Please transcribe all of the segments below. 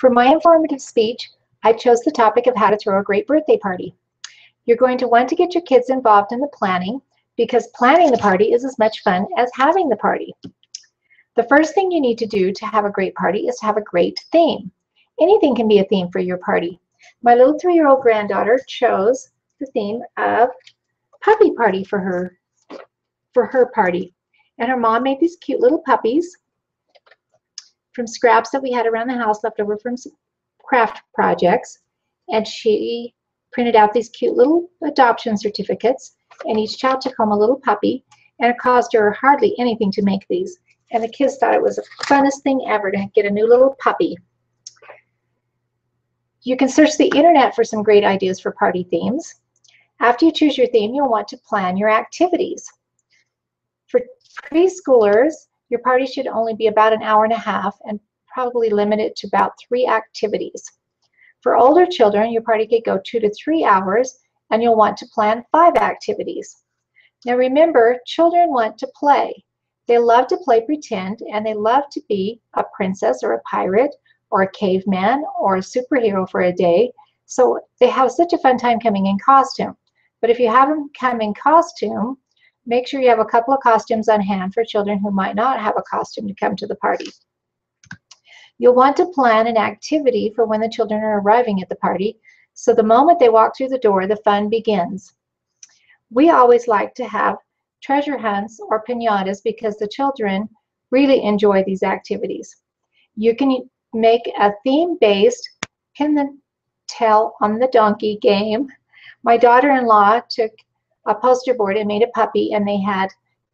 For my informative speech, I chose the topic of how to throw a great birthday party. You're going to want to get your kids involved in the planning because planning the party is as much fun as having the party. The first thing you need to do to have a great party is to have a great theme. Anything can be a theme for your party. My little 3-year-old granddaughter chose the theme of puppy party for her party. And her mom made these cute little puppies from scraps that we had around the house left over from some craft projects. And she printed out these cute little adoption certificates, and each child took home a little puppy, and it cost her hardly anything to make these. And the kids thought it was the funnest thing ever to get a new little puppy. You can search the internet for some great ideas for party themes. After you choose your theme, you'll want to plan your activities. For preschoolers, your party should only be about an hour and a half and probably limited to about 3 activities. For older children, your party could go 2 to 3 hours, and you'll want to plan 5 activities. Now remember, children want to play. They love to play pretend, and they love to be a princess or a pirate or a caveman or a superhero for a day. So they have such a fun time coming in costume. But if you have them come in costume, make sure you have a couple of costumes on hand for children who might not have a costume to come to the party. You'll want to plan an activity for when the children are arriving at the party, so the moment they walk through the door, the fun begins. We always like to have treasure hunts or piñatas because the children really enjoy these activities. You can make a theme-based pin the tail on the donkey game. My daughter-in-law took a poster board and made a puppy, and they had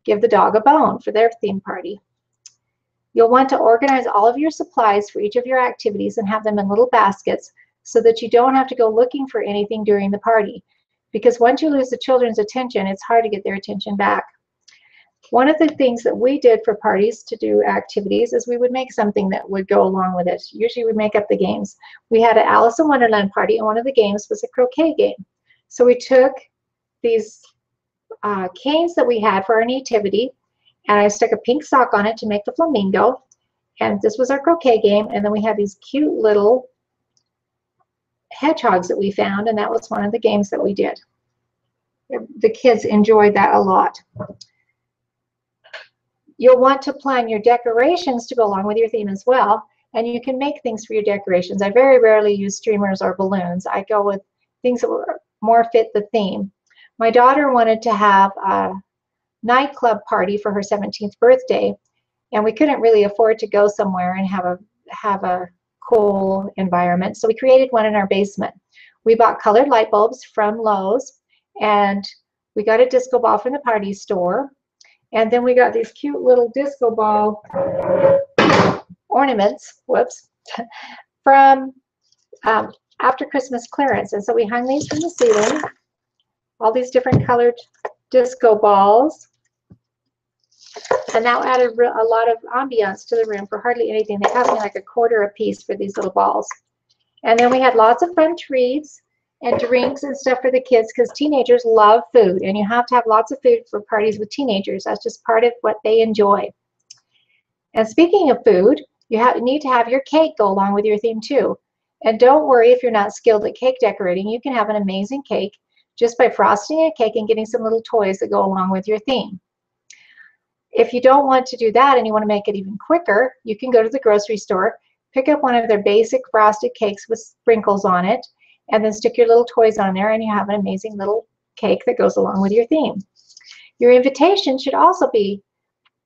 give the dog a bone for their theme party. You'll want to organize all of your supplies for each of your activities and have them in little baskets so that you don't have to go looking for anything during the party. Because once you lose the children's attention, it's hard to get their attention back. One of the things that we did for parties to do activities is we would make something that would go along with it. Usually we make up the games. We had an Alice in Wonderland party, and one of the games was a croquet game. So we took these canes that we had for our nativity, and I stuck a pink sock on it to make the flamingo, and this was our croquet game. And then we had these cute little hedgehogs that we found, and that was one of the games that we did. The kids enjoyed that a lot. You'll want to plan your decorations to go along with your theme as well, and you can make things for your decorations. I very rarely use streamers or balloons. I go with things that more fit the theme. My daughter wanted to have a nightclub party for her 17th birthday, and we couldn't really afford to go somewhere and have a cool environment, so we created one in our basement. We bought colored light bulbs from Lowe's, and we got a disco ball from the party store, and then we got these cute little disco ball ornaments, from after Christmas clearance. And so we hung these from the ceiling, all these different colored disco balls, and that added a lot of ambiance to the room for hardly anything. They cost me like $1/4 a piece for these little balls. And then we had lots of fun treats and drinks and stuff for the kids because teenagers love food, and you have to have lots of food for parties with teenagers. That's just part of what they enjoy. And speaking of food, you need to have your cake go along with your theme too. And don't worry if you're not skilled at cake decorating. You can have an amazing cake just by frosting a cake and getting some little toys that go along with your theme. If you don't want to do that and you want to make it even quicker, you can go to the grocery store, pick up one of their basic frosted cakes with sprinkles on it, and then stick your little toys on there, and you have an amazing little cake that goes along with your theme. Your invitation should also be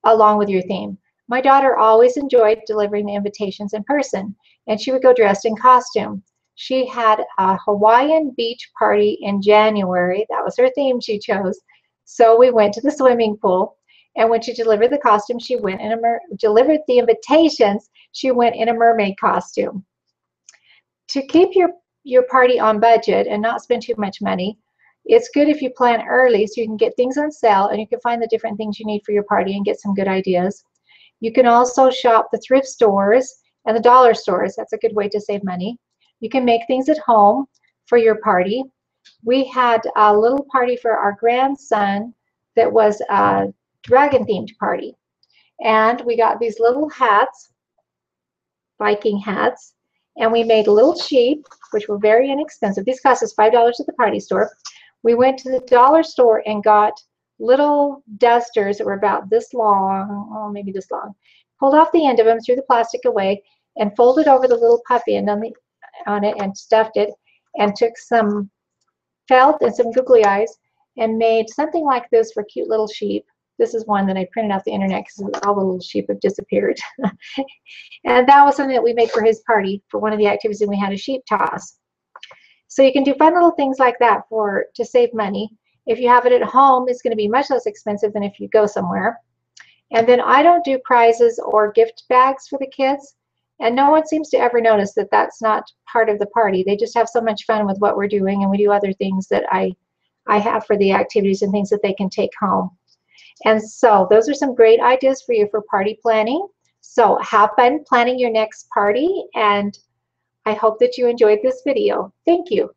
along with your theme. My daughter always enjoyed delivering the invitations in person, and she would go dressed in costume. She had a Hawaiian beach party in January. That was her theme she chose. So we went to the swimming pool, and when she delivered the costume, she went in delivered the invitations, she went in a mermaid costume. To keep your party on budget and not spend too much money, it's good if you plan early so you can get things on sale and you can find the different things you need for your party and get some good ideas. You can also shop the thrift stores and the dollar stores. That's a good way to save money. You can make things at home for your party. We had a little party for our grandson that was a dragon themed party, and we got these little hats, Viking hats, and we made little sheep, which were very inexpensive. These cost us $5 at the party store. We went to the dollar store and got little dusters that were about this long, oh, maybe this long, pulled off the end of them, threw the plastic away, and folded over the little puff end on it and stuffed it, and took some felt and some googly eyes and made something like this for cute little sheep. This is one that I printed off the internet because all the little sheep have disappeared. And that was something that we made for his party for one of the activities, and we had a sheep toss. So you can do fun little things like that to save money. If you have it at home, it's going to be much less expensive than if you go somewhere. And then I don't do prizes or gift bags for the kids, and no one seems to ever notice that that's not part of the party. They just have so much fun with what we're doing, and we do other things that I have for the activities and things that they can take home. And so those are some great ideas for you for party planning. So have fun planning your next party, and I hope that you enjoyed this video. Thank you.